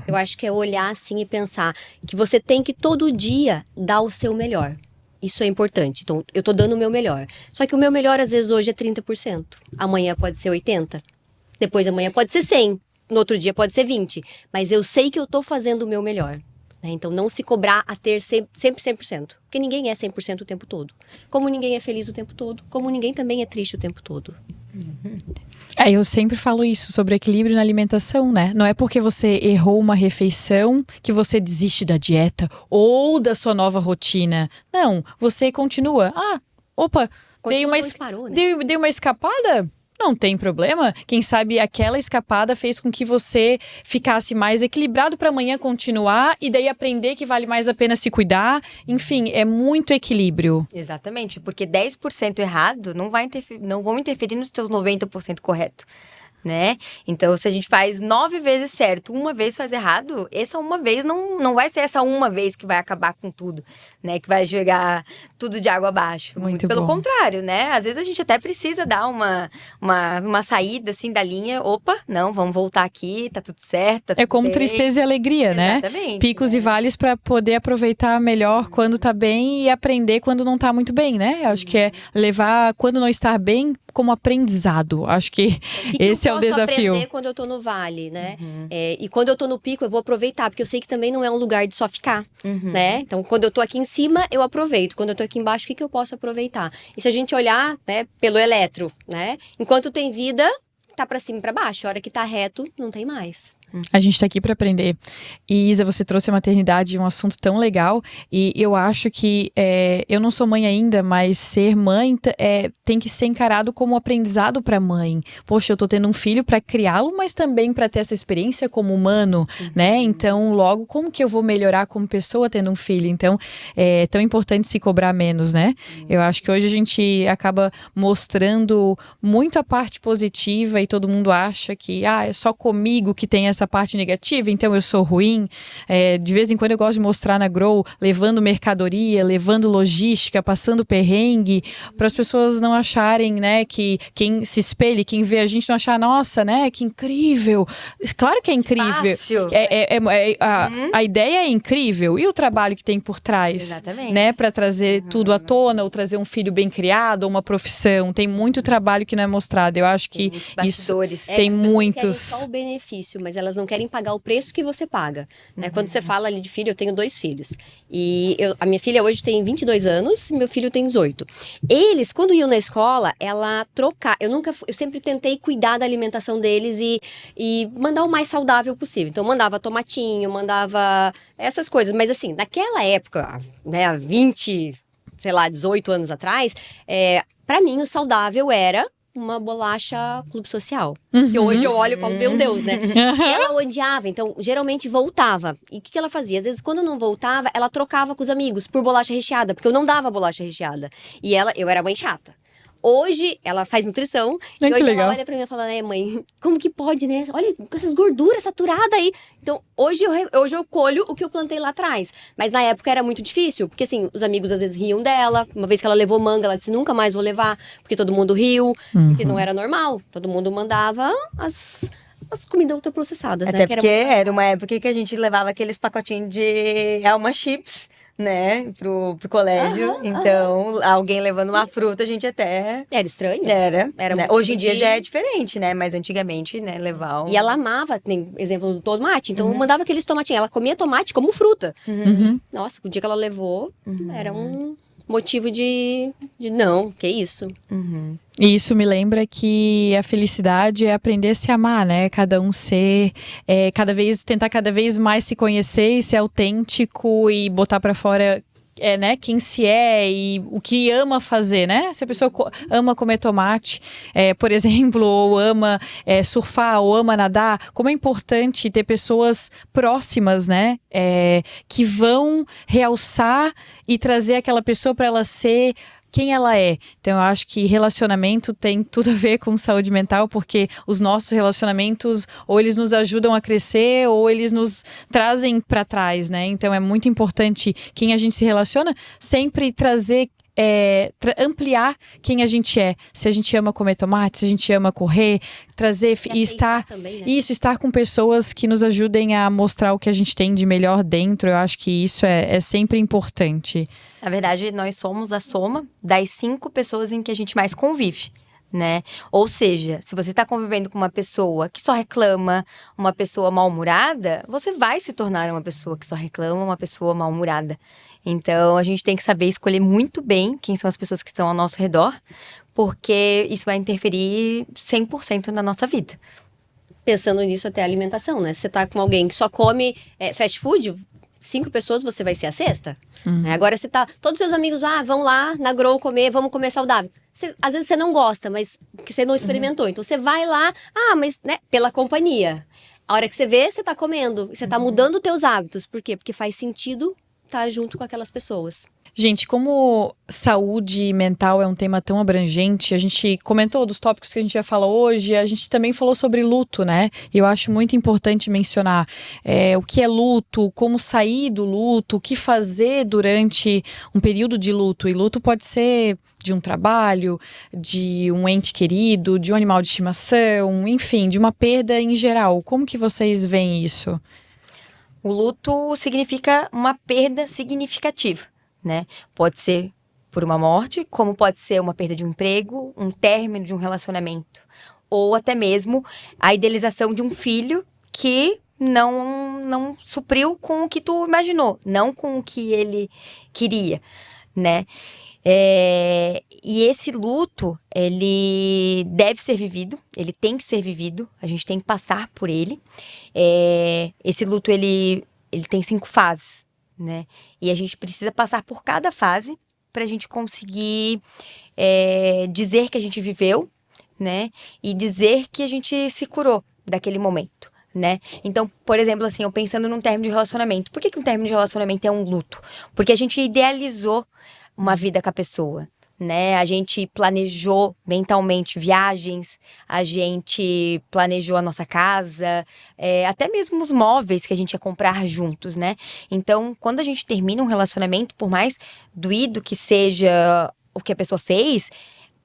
Eu acho que é olhar assim e pensar que você tem que todo dia dar o seu melhor. Isso é importante. Então, eu tô dando o meu melhor. Só que o meu melhor, às vezes, hoje é 30%. Amanhã pode ser 80%. Depois de amanhã pode ser 100%. No outro dia pode ser 20%. Mas eu sei que eu tô fazendo o meu melhor. Então, não se cobrar a ter sempre 100%. Porque ninguém é 100% o tempo todo. Como ninguém é feliz o tempo todo. Como ninguém também é triste o tempo todo.
Eu sempre falo isso sobre equilíbrio na alimentação, né? Não é porque você errou uma refeição que você desiste da dieta ou da sua nova rotina. Não, você continua. Dei uma escapada? Não tem problema. Quem sabe aquela escapada fez com que você ficasse mais equilibrado para amanhã continuar e daí aprender que vale mais a pena se cuidar. Enfim, é muito equilíbrio.
Exatamente, porque 10% errado não vão interferir nos teus 90% correto, né? Então, se a gente faz 9 vezes certo, uma vez faz errado, essa uma vez não vai ser essa uma vez que vai acabar com tudo, né? Que vai jogar tudo de água abaixo.
Muito
pelo
bom.
Contrário, né? Às vezes a gente até precisa dar uma saída, assim, da linha. Opa, não, vamos voltar aqui, tá tudo certo, tá tudo
É como
bem.
tristeza e alegria, né?
Exatamente,
Picos e vales para poder aproveitar melhor quando tá bem e aprender quando não tá muito bem, né? Acho que é levar quando não estar bem como aprendizado. Acho que esse é o desafio.
Eu posso aprender quando eu tô no vale, né? E quando eu tô no pico, eu vou aproveitar, porque eu sei que também não é um lugar de só ficar, né? Então, quando eu tô aqui em cima, eu aproveito. Quando eu tô aqui embaixo, o que eu posso aproveitar? E se a gente olhar, né, pelo eletro, né? Enquanto tem vida, tá pra cima e pra baixo. A hora que tá reto, não tem mais.
A gente tá aqui para aprender. E Isa, você trouxe a maternidade, um assunto tão legal. E eu acho que eu não sou mãe ainda, mas ser mãe tem que ser encarado como aprendizado para mãe. Poxa, eu tô tendo um filho para criá-lo, mas também para ter essa experiência como humano, né? Então, logo, como que eu vou melhorar como pessoa tendo um filho? Então, é tão importante se cobrar menos, né? Eu acho que hoje a gente acaba mostrando muito a parte positiva e todo mundo acha que é só comigo que tem essa parte negativa, então eu sou ruim. De vez em quando eu gosto de mostrar na Grow, levando mercadoria, levando logística, passando perrengue, para as pessoas não acharem, né, que quem se espelhe, quem vê a gente não achar, nossa, né, que incrível. Claro que é incrível.
Fácil.
A ideia é incrível. E o trabalho que tem por trás?
Exatamente.
Né, para trazer tudo à tona, ou trazer um filho bem criado, ou uma profissão. Tem muito trabalho que não é mostrado. Eu acho que isso tem
as
muitos.
pessoas querem só o benefício, mas elas não querem pagar o preço que você paga, né? Quando você fala ali de filho, eu tenho 2 filhos. E a minha filha hoje tem 22 anos e meu filho tem 18. Eles, quando iam na escola, eu sempre tentei cuidar da alimentação deles e mandar o mais saudável possível. Então, mandava tomatinho, mandava essas coisas. Mas assim, naquela época, né, há 18 anos atrás, pra mim o saudável era uma bolacha Clube Social. Que hoje eu olho e falo, meu Deus, né? Ela odiava, então geralmente voltava. E o que ela fazia? Às vezes, quando não voltava, ela trocava com os amigos por bolacha recheada, porque eu não dava bolacha recheada. E eu era mãe chata. Hoje, ela faz nutrição. E hoje ela olha pra mim e fala, mãe, como que pode, né? Olha, com essas gorduras saturadas aí. Então, hoje eu colho o que eu plantei lá atrás. Mas na época era muito difícil. Porque, assim, os amigos às vezes riam dela. Uma vez que ela levou manga, ela disse, nunca mais vou levar. Porque todo mundo riu. Porque não era normal. Todo mundo mandava as comidas ultraprocessadas, né?
Até porque era uma época que a gente levava aqueles pacotinhos de Elma Chips, né, pro colégio. Então, alguém levando uma fruta, a gente até...
Era estranho.
Era
né?
Hoje em dia já é diferente, né? Mas antigamente, né, levar
E ela amava, tem exemplo do tomate. Então, eu mandava aqueles tomatinhos. Ela comia tomate como fruta. Nossa, o dia que ela levou, era um motivo de não, que isso?
E isso me lembra que a felicidade é aprender a se amar, né? Cada um tentar cada vez mais se conhecer e ser autêntico e botar pra fora né, quem se é e o que ama fazer, né? Se a pessoa ama comer tomate, por exemplo, ou ama surfar, ou ama nadar, como é importante ter pessoas próximas, né? Que vão realçar e trazer aquela pessoa para ela ser quem ela é. Então, eu acho que relacionamento tem tudo a ver com saúde mental, porque os nossos relacionamentos, ou eles nos ajudam a crescer, ou eles nos trazem para trás, né? Então, é muito importante quem a gente se relaciona, sempre trazer ampliar quem a gente é. Se a gente ama comer tomate, se a gente ama correr, trazer e estar também, né? Estar com pessoas que nos ajudem a mostrar o que a gente tem de melhor dentro. Eu acho que isso é sempre importante.
Na verdade, nós somos a soma das 5 pessoas em que a gente mais convive, né? Ou seja, se você está convivendo com uma pessoa que só reclama, uma pessoa mal-humorada, você vai se tornar uma pessoa que só reclama, uma pessoa mal-humorada. Então, a gente tem que saber escolher muito bem quem são as pessoas que estão ao nosso redor, porque isso vai interferir 100% na nossa vida.
Pensando nisso, até a alimentação, né? Se você tá com alguém que só come fast food, 5 pessoas, você vai ser a sexta. Agora, você tá... Todos os seus amigos, vão lá na Grow comer, vamos comer saudável. Às vezes você não gosta, mas que você não experimentou. Então, você vai lá, mas, né, pela companhia. A hora que você vê, você tá comendo. Você tá mudando os teus hábitos. Por quê? Porque faz sentido estar junto com aquelas pessoas.
Gente, como saúde mental é um tema tão abrangente, a gente comentou dos tópicos que a gente vai falar hoje, a gente também falou sobre luto, né? E eu acho muito importante mencionar o que é luto, como sair do luto, o que fazer durante um período de luto. E luto pode ser de um trabalho, de um ente querido, de um animal de estimação, enfim, de uma perda em geral. Como que vocês veem isso?
O luto significa uma perda significativa, né? Pode ser por uma morte, como pode ser uma perda de um emprego, um término de um relacionamento, ou até mesmo a idealização de um filho que não supriu com o que tu imaginou, não com o que ele queria, né? E esse luto, ele deve ser vivido, ele tem que ser vivido, a gente tem que passar por ele. Esse luto, ele tem 5 fases, né? E a gente precisa passar por cada fase para a gente conseguir dizer que a gente viveu, né? E dizer que a gente se curou daquele momento, né? Então, por exemplo, assim, eu pensando num término de relacionamento. Por que um término de relacionamento é um luto? Porque a gente idealizou uma vida com a pessoa, né? A gente planejou mentalmente viagens, a gente planejou a nossa casa, até mesmo os móveis que a gente ia comprar juntos, né? Então, quando a gente termina um relacionamento, por mais doído que seja o que a pessoa fez,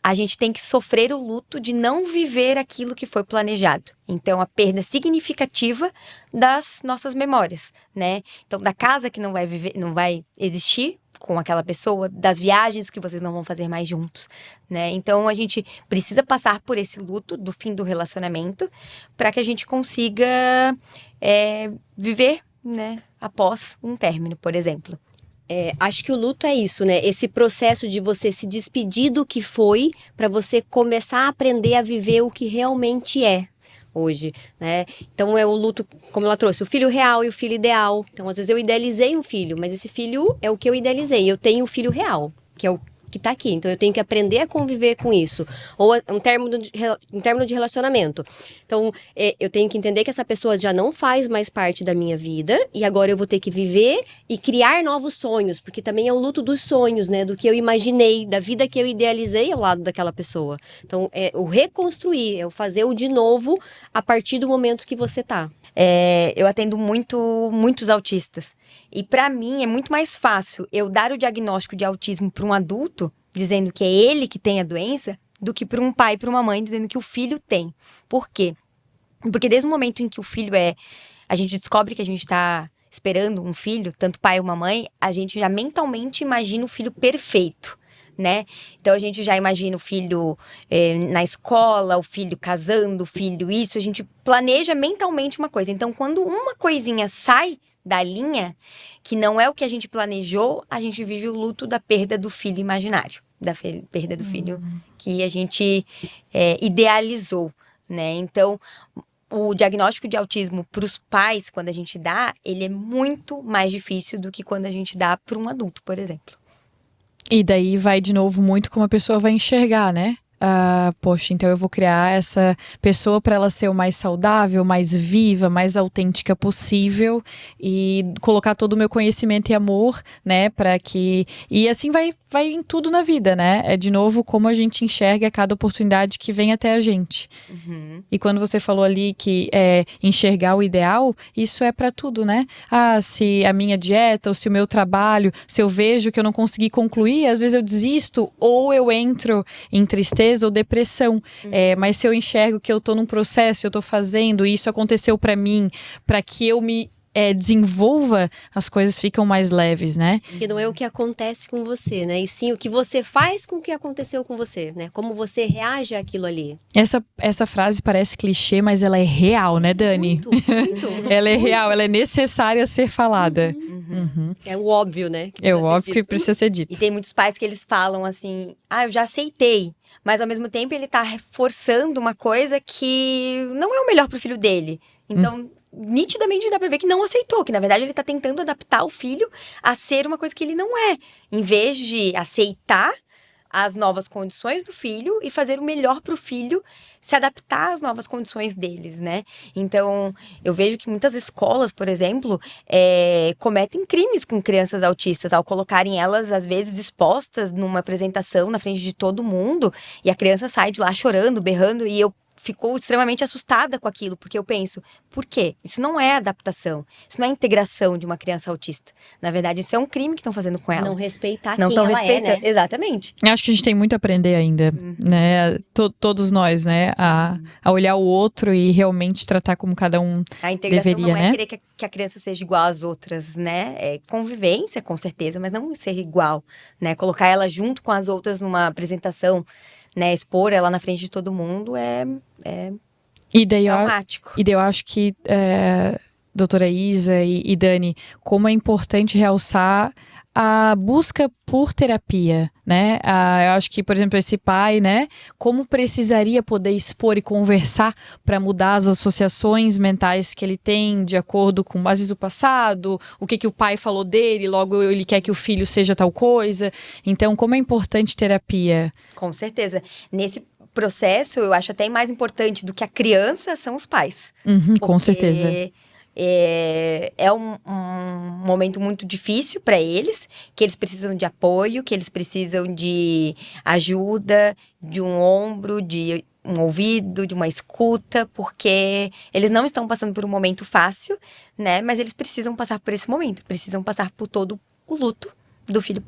a gente tem que sofrer o luto de não viver aquilo que foi planejado. Então, a perda significativa das nossas memórias, né? Então, da casa que não vai existir com aquela pessoa, das viagens que vocês não vão fazer mais juntos, né? Então, a gente precisa passar por esse luto do fim do relacionamento para que a gente consiga viver, né, após um término, por exemplo.
Acho que o luto é isso, né? Esse processo de você se despedir do que foi para você começar a aprender a viver o que realmente é hoje, né? Então é o luto, como ela trouxe, o filho real e o filho ideal. Então às vezes eu idealizei um filho, mas esse filho é o que eu idealizei. Eu tenho o filho real, que é o que tá aqui. Então eu tenho que aprender a conviver com isso. Ou um término de relacionamento. Então eu tenho que entender que essa pessoa já não faz mais parte da minha vida e agora eu vou ter que viver e criar novos sonhos, porque também é o luto dos sonhos, né? Do que eu imaginei, da vida que eu idealizei ao lado daquela pessoa. Então é o reconstruir, é o fazer o de novo a partir do momento que você tá.
Eu atendo muitos autistas. E para mim é muito mais fácil eu dar o diagnóstico de autismo para um adulto, dizendo que é ele que tem a doença, do que para um pai e para uma mãe dizendo que o filho tem. Por quê? Porque desde o momento em que o filho a gente descobre que a gente está esperando um filho, tanto pai ou uma mãe, a gente já mentalmente imagina o filho perfeito, né? Então a gente já imagina o filho na escola, o filho casando, o filho isso, a gente planeja mentalmente uma coisa. Então quando uma coisinha sai da linha, que não é o que a gente planejou, a gente vive o luto da perda do filho imaginário, da perda do filho que a gente idealizou, né? Então o diagnóstico de autismo para os pais, quando a gente dá, ele é muito mais difícil do que quando a gente dá para um adulto, por exemplo.
E daí vai de novo muito como a pessoa vai enxergar, né? Poxa, então eu vou criar essa pessoa para ela ser o mais saudável, mais viva, mais autêntica possível e colocar todo o meu conhecimento e amor, né, para que... E assim vai em tudo na vida, né? É de novo como a gente enxerga cada oportunidade que vem até a gente.
Uhum.
E quando você falou ali que enxergar o ideal, isso é para tudo, né? Se a minha dieta, ou se o meu trabalho, se eu vejo que eu não consegui concluir, às vezes eu desisto ou eu entro em tristeza ou depressão. Mas se eu enxergo que eu tô num processo, eu tô fazendo, e isso aconteceu para mim, para que eu me desenvolva, as coisas ficam mais leves, né?
Porque não é o que acontece com você, né? E sim o que você faz com o que aconteceu com você, né? Como você reage àquilo ali.
Essa frase parece clichê, mas ela é real, né, Dani?
Muito.
Ela é real, ela é necessária ser falada. Uhum.
É o óbvio, né?
É o óbvio que precisa ser dito.
E tem muitos pais que eles falam assim, eu já aceitei. Mas ao mesmo tempo ele tá reforçando uma coisa que não é o melhor pro filho dele. Então, nitidamente dá pra ver que não aceitou, que na verdade ele tá tentando adaptar o filho a ser uma coisa que ele não é. Em vez de aceitar as novas condições do filho e fazer o melhor pro filho se adaptar às novas condições deles, né? Então, eu vejo que muitas escolas, por exemplo, cometem crimes com crianças autistas ao colocarem elas, às vezes, expostas numa apresentação na frente de todo mundo e a criança sai de lá chorando, berrando e eu fico extremamente assustada com aquilo, porque eu penso, por quê? Isso não é adaptação, isso não é integração de uma criança autista. Na verdade, isso é um crime que estão fazendo com ela.
Não respeitar
Não
quem
estão
ela
respeitando.
é, né?
Exatamente.
Eu acho que a gente tem muito a aprender ainda, né? Todos nós, né? A olhar o outro e realmente tratar como cada um
A integração
deveria,
não é
né?
querer que a criança seja igual às outras, né? É convivência, com certeza, mas não ser igual, né? Colocar ela junto com as outras numa apresentação, né? Expor ela na frente de todo mundo é
E daí
traumático.
eu acho que, doutora Isa e Dani, como é importante realçar a busca por terapia, né? Eu acho que, por exemplo, esse pai, né? Como precisaria poder expor e conversar para mudar as associações mentais que ele tem de acordo com, às vezes, o passado, o que o pai falou dele, logo ele quer que o filho seja tal coisa. Então, como é importante terapia?
Com certeza. Nesse processo, eu acho até mais importante do que a criança são os pais.
Com certeza.
É um momento muito difícil para eles, que eles precisam de apoio, que eles precisam de ajuda, de um ombro, de um ouvido, de uma escuta, porque eles não estão passando por um momento fácil, né? Mas eles precisam passar por esse momento, precisam passar por todo o luto do filho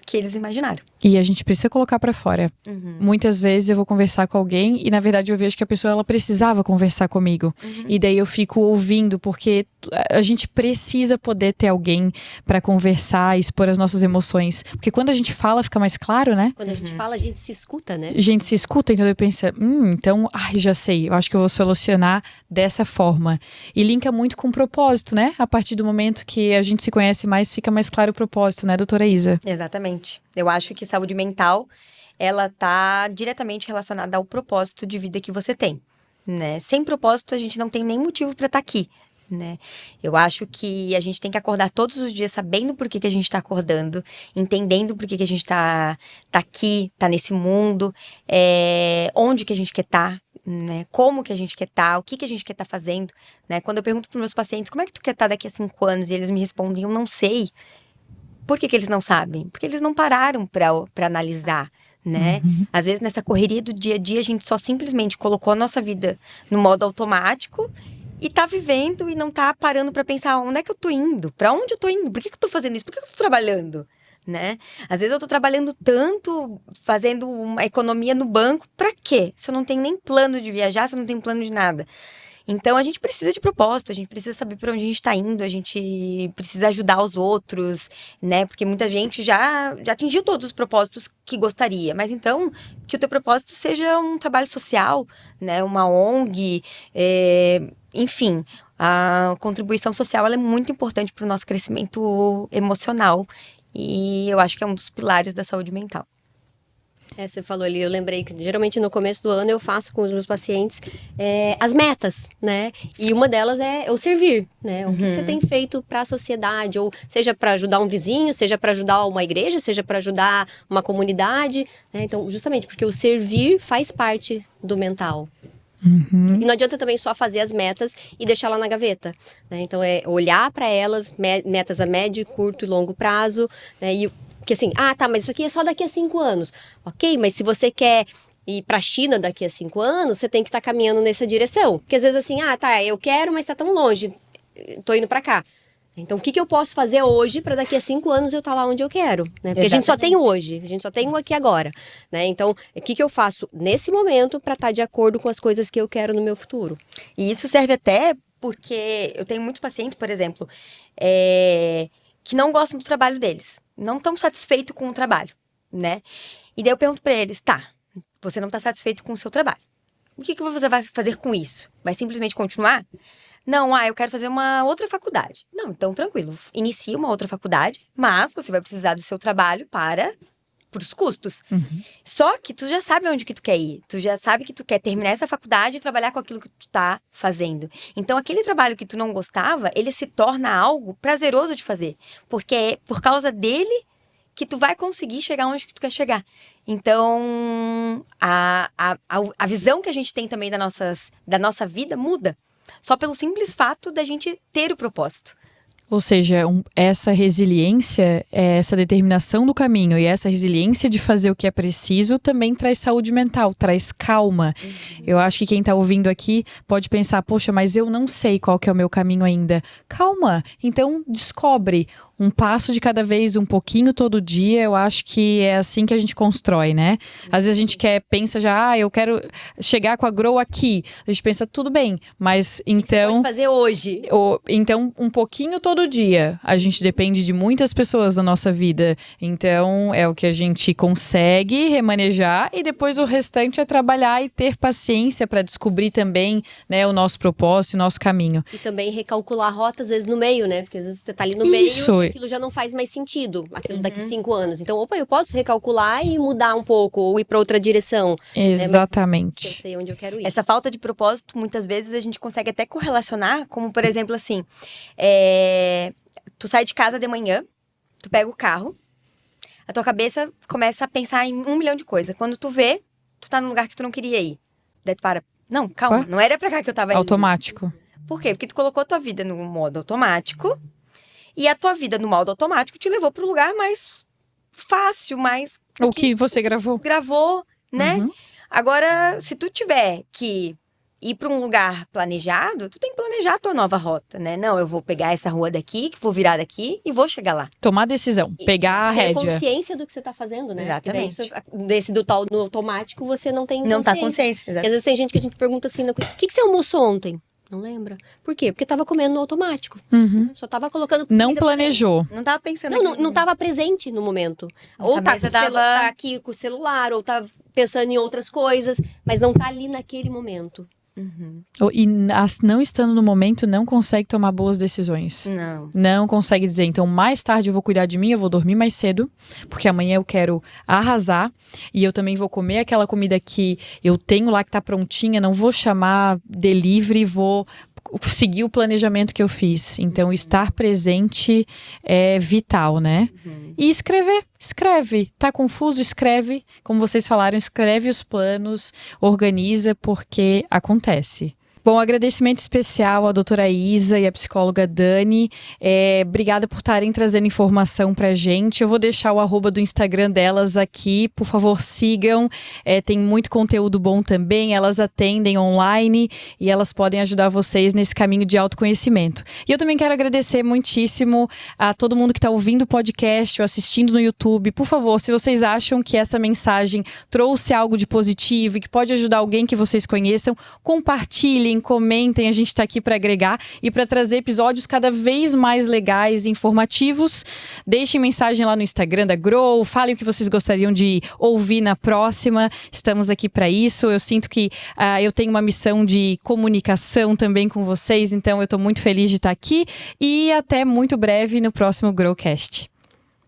que eles imaginaram.
E a gente precisa colocar pra fora. Muitas vezes eu vou conversar com alguém e, na verdade, eu vejo que a pessoa, ela precisava conversar comigo. E daí eu fico ouvindo, porque a gente precisa poder ter alguém pra conversar, expor as nossas emoções. Porque quando a gente fala, fica mais claro, né?
Quando a gente fala, a gente se escuta, né?
A gente se escuta, então eu penso, então, já sei, eu acho que eu vou solucionar dessa forma. E linka muito com o propósito, né? A partir do momento que a gente se conhece mais, fica mais claro o propósito, né, doutora Isa?
Exatamente. Eu acho que saúde mental, ela tá diretamente relacionada ao propósito de vida que você tem, né? Sem propósito, a gente não tem nem motivo para estar aqui, né? Eu acho que a gente tem que acordar todos os dias sabendo por que a gente tá acordando, entendendo por que a gente tá aqui, tá nesse mundo, onde que a gente quer estar, né? Como que a gente quer estar, o que a gente quer estar fazendo, né? Quando eu pergunto para meus pacientes, como é que tu quer estar daqui a 5 anos? E eles me respondem, eu não sei. Por que eles não sabem? Porque eles não pararam para analisar, né? Às vezes, nessa correria do dia a dia, a gente só simplesmente colocou a nossa vida no modo automático e tá vivendo e não tá parando para pensar onde é que eu tô indo? Para onde eu tô indo? Por que eu tô fazendo isso? Por que eu tô trabalhando? Né? Às vezes eu tô trabalhando tanto, fazendo uma economia no banco, para quê? Se eu não tenho nem plano de viajar, se eu não tenho plano de nada. Então, a gente precisa de propósito, a gente precisa saber para onde a gente está indo, a gente precisa ajudar os outros, né? Porque muita gente já atingiu todos os propósitos que gostaria. Mas então, que o teu propósito seja um trabalho social, né? Uma ONG, enfim. A contribuição social ela é muito importante para o nosso crescimento emocional. E eu acho que é um dos pilares da saúde mental.
Você falou ali, eu lembrei que geralmente no começo do ano eu faço com os meus pacientes as metas, né? E uma delas é o servir, né? O que você tem feito para a sociedade, ou seja para ajudar um vizinho, seja para ajudar uma igreja, seja para ajudar uma comunidade, né? Então, justamente porque o servir faz parte do mental. E não adianta também só fazer as metas e deixar lá na gaveta, né? Então, é olhar para elas, metas a médio, curto e longo prazo, né? E que assim, tá, mas isso aqui é só daqui a 5 anos. Ok, mas se você quer ir para a China daqui a 5 anos, você tem que estar caminhando nessa direção. Porque às vezes assim, tá, eu quero, mas tá tão longe, tô indo para cá. Então, o que eu posso fazer hoje para daqui a 5 anos eu estar lá onde eu quero, né? Porque a gente só tem o hoje, a gente só tem o aqui e agora, né? Então, o que eu faço nesse momento para estar de acordo com as coisas que eu quero no meu futuro?
E isso serve até porque eu tenho muitos pacientes, por exemplo, que não gostam do trabalho deles. Não estão satisfeitos com o trabalho, né? E daí eu pergunto pra eles, você não tá satisfeito com o seu trabalho. O que você vai fazer com isso? Vai simplesmente continuar? Não, eu quero fazer uma outra faculdade. Não, então tranquilo, inicie uma outra faculdade, mas você vai precisar do seu trabalho para os custos. Só que tu já sabe onde que tu quer ir. Tu já sabe que tu quer terminar essa faculdade e trabalhar com aquilo que tu tá fazendo. Então, aquele trabalho que tu não gostava, ele se torna algo prazeroso de fazer. Porque é por causa dele que tu vai conseguir chegar onde que tu quer chegar. Então, a visão que a gente tem também da nossa vida muda. Só pelo simples fato da gente ter o propósito.
Ou seja, essa resiliência, essa determinação do caminho e essa resiliência de fazer o que é preciso também traz saúde mental, traz calma. Eu acho que quem está ouvindo aqui pode pensar, poxa, mas eu não sei qual que é o meu caminho ainda. Calma, então descobre. Um passo de cada vez, um pouquinho todo dia, eu acho que é assim que a gente constrói, né? Às vezes a gente pensa já, eu quero chegar com a Grow aqui. A gente pensa, tudo bem, mas então...
Você pode fazer hoje.
Então, um pouquinho todo dia. A gente depende de muitas pessoas na nossa vida. Então, é o que a gente consegue remanejar e depois o restante é trabalhar e ter paciência para descobrir também, né, o nosso propósito, o nosso caminho.
E também recalcular a rota, às vezes, no meio, né? Porque às vezes você tá ali no meio...
Isso,
aquilo já não faz mais sentido, aquilo daqui 5 anos. Então, eu posso recalcular e mudar um pouco, ou ir para outra direção.
Exatamente.
Mas eu sei onde eu quero ir.
Essa falta de propósito, muitas vezes, a gente consegue até correlacionar, como, por exemplo, assim, tu sai de casa de manhã, tu pega o carro, a tua cabeça começa a pensar em 1 milhão de coisas. Quando tu vê, tu tá num lugar que tu não queria ir. Daí tu para, não, calma,
Ué?
não era pra cá que eu tava indo.
Automático.
Por quê? Porque tu colocou a tua vida no modo automático, e a tua vida no modo automático te levou pro lugar mais fácil, mais...
O que você gravou.
Né?
Uhum.
Agora, se tu tiver que ir para um lugar planejado, tu tem que planejar a tua nova rota, né? Não, eu vou pegar essa rua daqui, que vou virar daqui e vou chegar lá.
Tomar decisão, pegar a
Ter
rédea.
consciência do que você tá fazendo, né?
Exatamente.
Porque daí isso, no automático, você não tem
Não tá
consciência.
consciência.
E às vezes tem gente que a gente pergunta assim, o que você almoçou ontem? Não lembra? Por quê? Porque tava comendo no automático.
Uhum.
Só tava colocando
Não
comida pra
planejou.
Não tava pensando
não tava presente no momento.
A
Ou tá,
cabeça
tá aqui com o celular, ou tá pensando em outras coisas, mas não tá ali naquele momento.
E não estando no momento, não consegue tomar boas decisões.
Não.
Não consegue dizer, então mais tarde eu vou cuidar de mim, eu vou dormir mais cedo, porque amanhã eu quero arrasar e eu também vou comer aquela comida que eu tenho lá que tá prontinha, não vou chamar delivery, vou seguir o planejamento que eu fiz. Então, estar presente é vital, né? E escreve. Tá confuso? Escreve. Como vocês falaram, escreve os planos, organiza, porque acontece. Bom, agradecimento especial à doutora Isa e à psicóloga Dani. Obrigada por estarem trazendo informação pra gente. Eu vou deixar o @ do Instagram delas aqui. Por favor, sigam. Tem muito conteúdo bom também. Elas atendem online e elas podem ajudar vocês nesse caminho de autoconhecimento. E eu também quero agradecer muitíssimo a todo mundo que está ouvindo o podcast ou assistindo no YouTube. Por favor, se vocês acham que essa mensagem trouxe algo de positivo e que pode ajudar alguém que vocês conheçam, compartilhem, comentem, a gente está aqui para agregar e para trazer episódios cada vez mais legais e informativos. Deixem mensagem lá no Instagram da Grow, falem o que vocês gostariam de ouvir na próxima. Estamos aqui para isso. Eu sinto que eu tenho uma missão de comunicação também com vocês, então eu estou muito feliz de estar aqui e até muito breve no próximo Growcast.